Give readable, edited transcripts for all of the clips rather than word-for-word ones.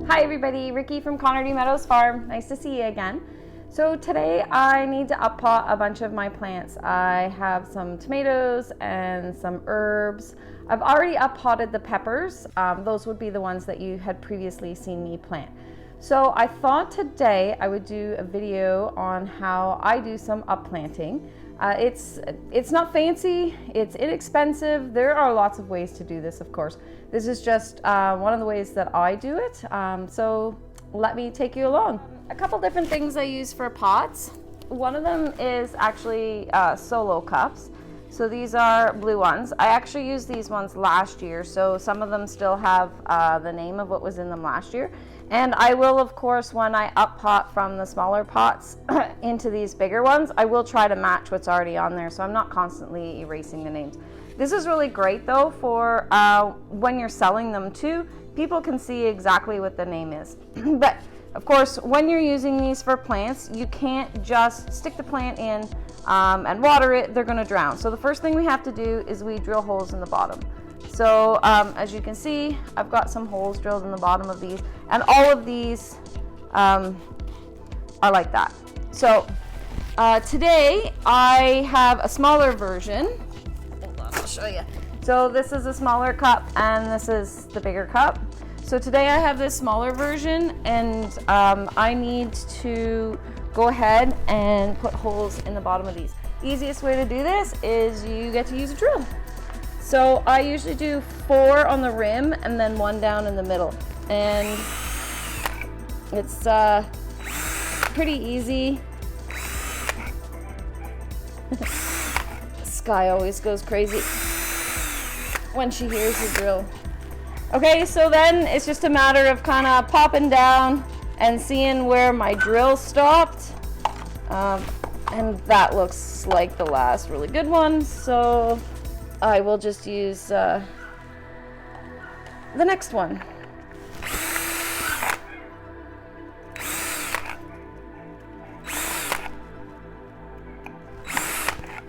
Hi everybody, Ricky from Connerty Meadows Farm. Nice to see you again. So today I need to up pot a bunch of my plants. I have some tomatoes and some herbs. I've already up potted the peppers. Those would be the ones that you had previously seen me plant. So I thought today I would do a video on how I do some up planting. It's not fancy, it's inexpensive. There are lots of ways to do this, of course. This is just one of the ways that I do it. So let me take you along. A couple different things I use for pots. One of them is actually solo cups. So these are blue ones. I actually used these ones last year, so some of them still have the name of what was in them last year. And I will, of course, when I up pot from the smaller pots into these bigger ones, I will try to match what's already on there, so I'm not constantly erasing the names. This is really great though for when you're selling them too. People can see exactly what the name is. But of course, when you're using these for plants, you can't just stick the plant in and water it, they're gonna drown. So the first thing we have to do is we drill holes in the bottom. So as you can see, I've got some holes drilled in the bottom of these, and all of these are like that. So today I have a smaller version. Hold on, I'll show you. So this is a smaller cup and this is the bigger cup. So today I have this smaller version, and I need to go ahead and put holes in the bottom of these. Easiest way to do this is you get to use a drill. So I usually do 4 on the rim and then 1 down in the middle. And it's pretty easy. Sky always goes crazy when she hears the drill. Okay, so then it's just a matter of kind of popping down and seeing where my drill stopped. And that looks like the last really good one. So I will just use the next one.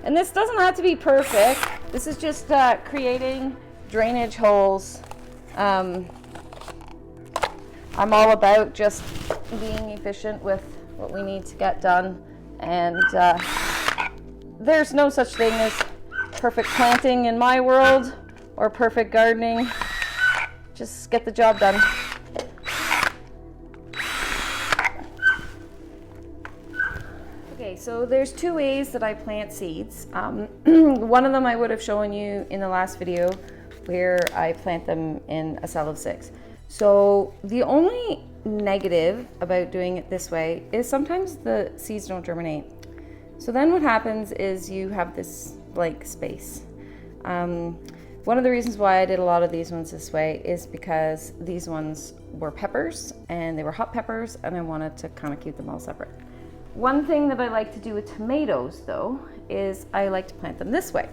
And this doesn't have to be perfect. This is just creating drainage holes. I'm all about just being efficient with what we need to get done. And there's no such thing as perfect planting in my world or perfect gardening. Just get the job done. Okay, so there's 2 ways that I plant seeds. One of them I would have shown you in the last video where I plant them in a cell of 6. So the only negative about doing it this way is sometimes the seeds don't germinate. So then what happens is you have this blank space. One of the reasons why I did a lot of these ones this way is because these ones were peppers and they were hot peppers, and I wanted to kind of keep them all separate. One thing that I like to do with tomatoes though is I like to plant them this way.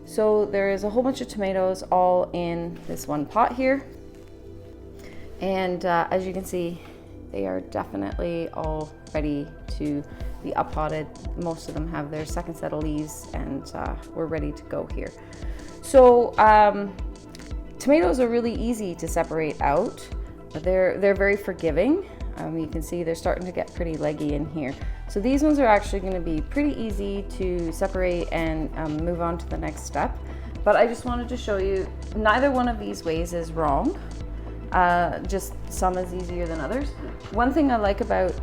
So there is a whole bunch of tomatoes all in this one pot here. And as you can see, they are definitely all ready to be up potted. Most of them have their second set of leaves, and we're ready to go here. So tomatoes are really easy to separate out. They're very forgiving. You can see they're starting to get pretty leggy in here. So these ones are actually going to be pretty easy to separate and move on to the next step. But I just wanted to show you neither one of these ways is wrong. Just some is easier than others. One thing I like about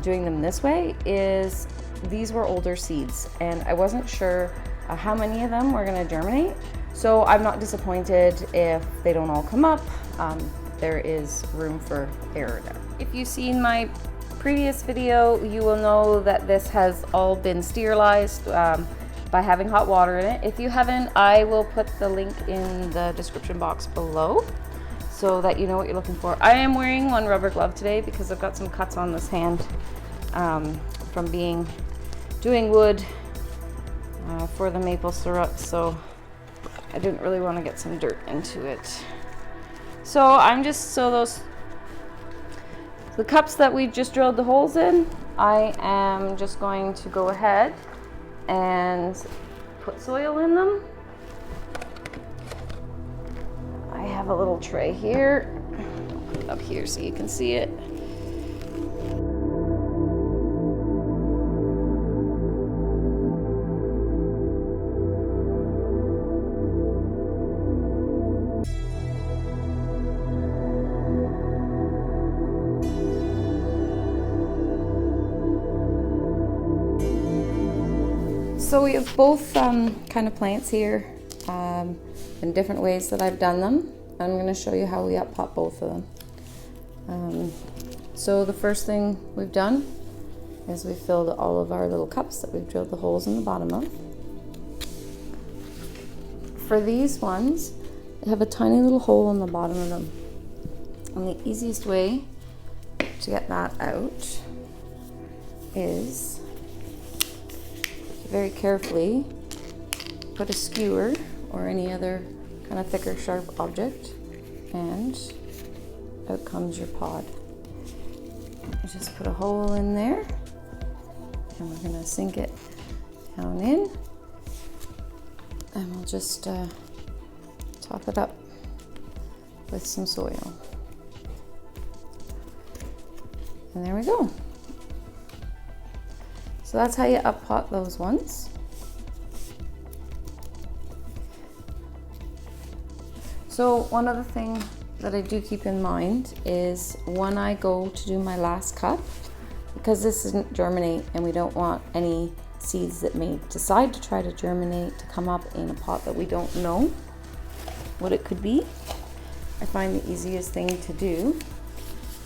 doing them this way is these were older seeds, and I wasn't sure how many of them were going to germinate. So I'm not disappointed if they don't all come up. There is room for error there. If you've seen my previous video, you will know that this has all been sterilized by having hot water in it. If you haven't, I will put the link in the description box below so that you know what you're looking for. I am wearing one rubber glove today because I've got some cuts on this hand from doing wood for the maple syrup, so I didn't really want to get some dirt into it. So the cups that we just drilled the holes in, I am just going to go ahead and put soil in them. I have a little tray here. it up here so you can see it. So we have both kind of plants here in different ways that I've done them. I'm going to show you how we up pot both of them. So the first thing we've done is we filled all of our little cups that we've drilled the holes in the bottom of. For these ones, they have a tiny little hole in the bottom of them. And the easiest way to get that out is very carefully put a skewer or any other kind of thicker, sharp object, and out comes your pod. You just put a hole in there, and we're going to sink it down in, and we'll just top it up with some soil. And there we go. So that's how you up pot those ones. So one other thing that I do keep in mind is when I go to do my last cup, because this isn't germinate and we don't want any seeds that may decide to try to germinate to come up in a pot that we don't know what it could be, I find the easiest thing to do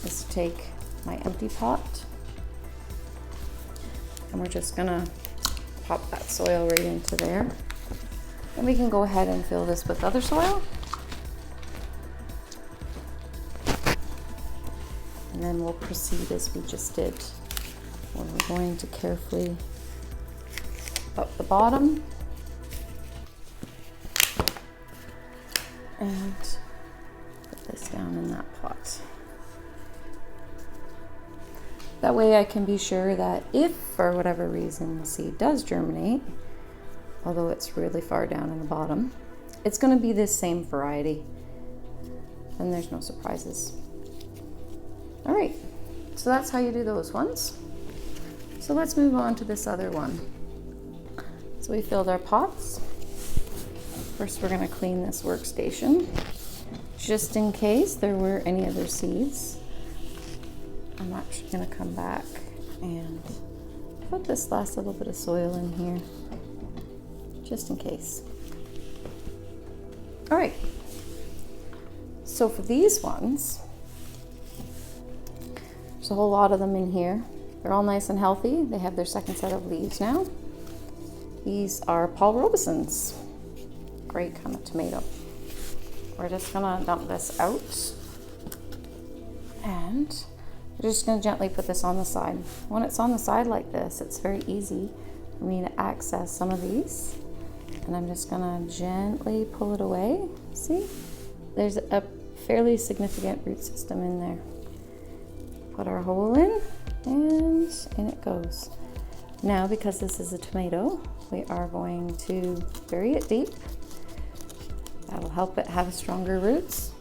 is to take my empty pot, and we're just gonna pop that soil right into there. And we can go ahead and fill this with other soil. And then we'll proceed as we just did, where we're going to carefully up the bottom and put this down in that pot. That way I can be sure that if for whatever reason the seed does germinate, although it's really far down in the bottom, it's going to be this same variety and there's no surprises. All right, so that's how you do those ones. So let's move on to this other one. So we filled our pots. First we're going to clean this workstation just in case there were any other seeds. I'm actually going to come back and put this last little bit of soil in here, just in case. All right, so for these ones, there's a whole lot of them in here. They're all nice and healthy. They have their second set of leaves now. These are Paul Robeson's. Great kind of tomato. We're just going to dump this out, and we're just going to gently put this on the side. When it's on the side like this, it's very easy for me to access some of these. And I'm just going to gently pull it away. See? There's a fairly significant root system in there. Put our hole in, and in it goes. Now, because this is a tomato, we are going to bury it deep. That'll help it have stronger roots.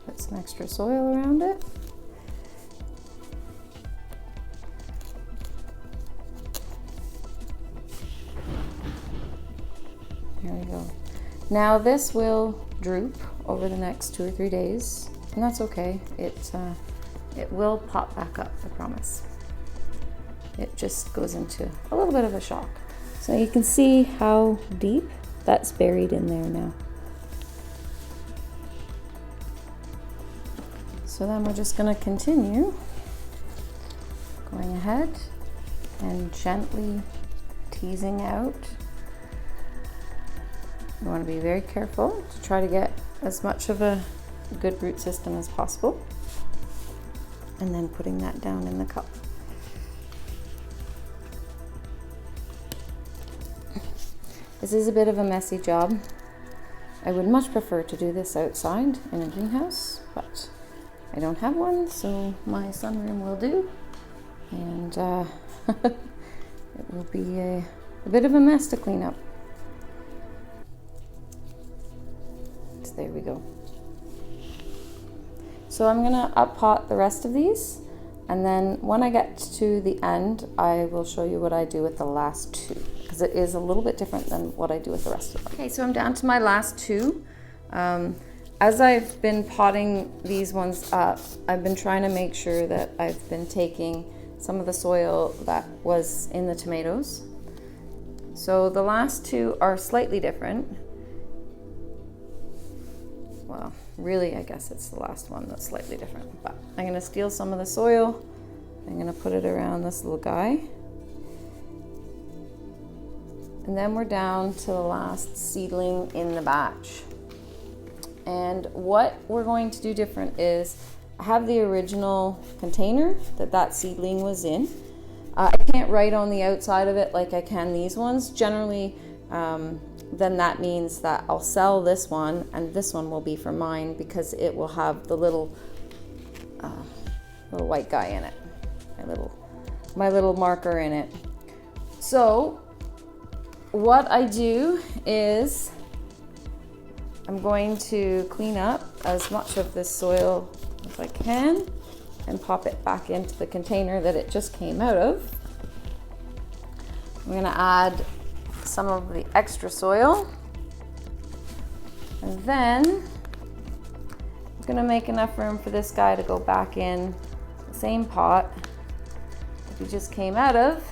Put some extra soil around it. There we go. Now this will droop over the next 2 or 3 days, and that's okay. It will pop back up, I promise. It just goes into a little bit of a shock. So you can see how deep that's buried in there now. So then we're just going to continue going ahead and gently teasing out. You want to be very careful to try to get as much of a good root system as possible, and then putting that down in the cup. This is a bit of a messy job. I would much prefer to do this outside in a greenhouse, but I don't have one, so my sunroom will do, and it will be a bit of a mess to clean up. So there we go. So I'm gonna up pot the rest of these, and then when I get to the end, I will show you what I do with the last two, because it is a little bit different than what I do with the rest of them. Okay, so I'm down to my last two. As I've been potting these ones up, I've been trying to make sure that I've been taking some of the soil that was in the tomatoes. So the last two are slightly different. Well, really, I guess it's the last one that's slightly different, but I'm gonna steal some of the soil. I'm gonna put it around this little guy. And then we're down to the last seedling in the batch. And what we're going to do different is I have the original container that seedling was in. I can't write on the outside of it like I can these ones. Generally, then that means that I'll sell this one and this one will be for mine because it will have the little white guy in it, my little marker in it. So what I do is I'm going to clean up as much of this soil as I can and pop it back into the container that it just came out of. I'm gonna add some of the extra soil, and then I'm gonna make enough room for this guy to go back in the same pot that he just came out of,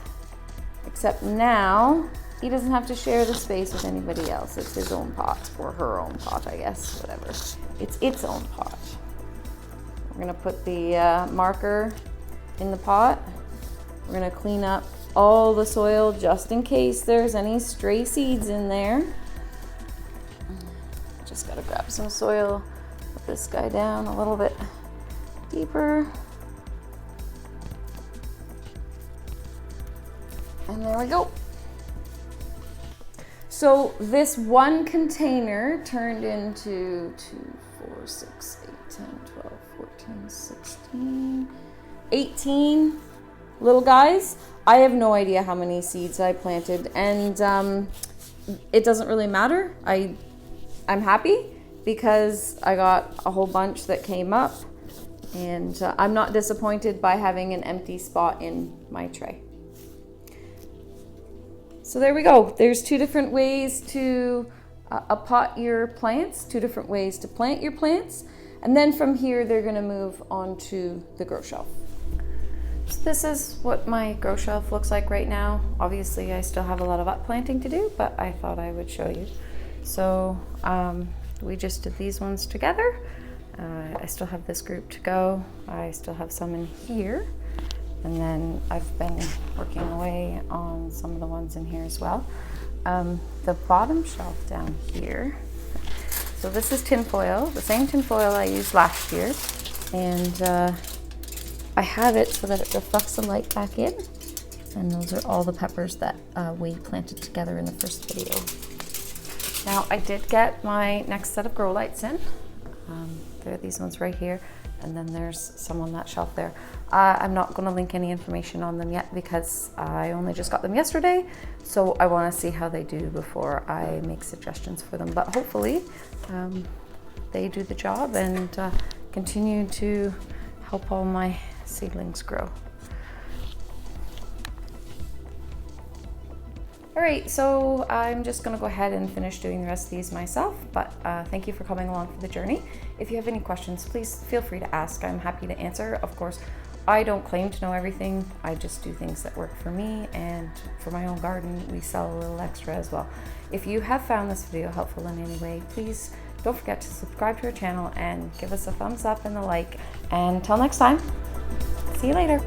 except now he doesn't have to share the space with anybody else. It's his own pot, or her own pot, I guess, whatever. It's its own pot. We're gonna put the marker in the pot. We're gonna clean up all the soil just in case there's any stray seeds in there. Just gotta grab some soil, put this guy down a little bit deeper. And there we go. So this one container turned into 2, 4, 6, 8, 10, 12, 14, 16, 18 little guys. I have no idea how many seeds I planted, and it doesn't really matter. I'm happy because I got a whole bunch that came up, and I'm not disappointed by having an empty spot in my tray. So there we go. There's two different ways to pot your plants, two different ways to plant your plants. And then from here, they're gonna move on to the grow shelf. So this is what my grow shelf looks like right now. Obviously, I still have a lot of up planting to do, but I thought I would show you. So we just did these ones together. I still have this group to go. I still have some in here. And then I've been working away on some of the ones in here as well. The bottom shelf down here. So this is tin foil, the same tin foil I used last year. And I have it so that it reflects the light back in. And those are all the peppers that we planted together in the first video. Now I did get my next set of grow lights in. There are these ones right here. And then there's some on that shelf there. I'm not going to link any information on them yet because I only just got them yesterday. So I want to see how they do before I make suggestions for them. But hopefully they do the job and continue to help all my seedlings grow. All right, so I'm just gonna go ahead and finish doing the rest of these myself, but thank you for coming along for the journey. If you have any questions, please feel free to ask. I'm happy to answer. Of course, I don't claim to know everything. I just do things that work for me, and for my own garden, we sell a little extra as well. If you have found this video helpful in any way, please don't forget to subscribe to our channel and give us a thumbs up and a like. And until next time, see you later.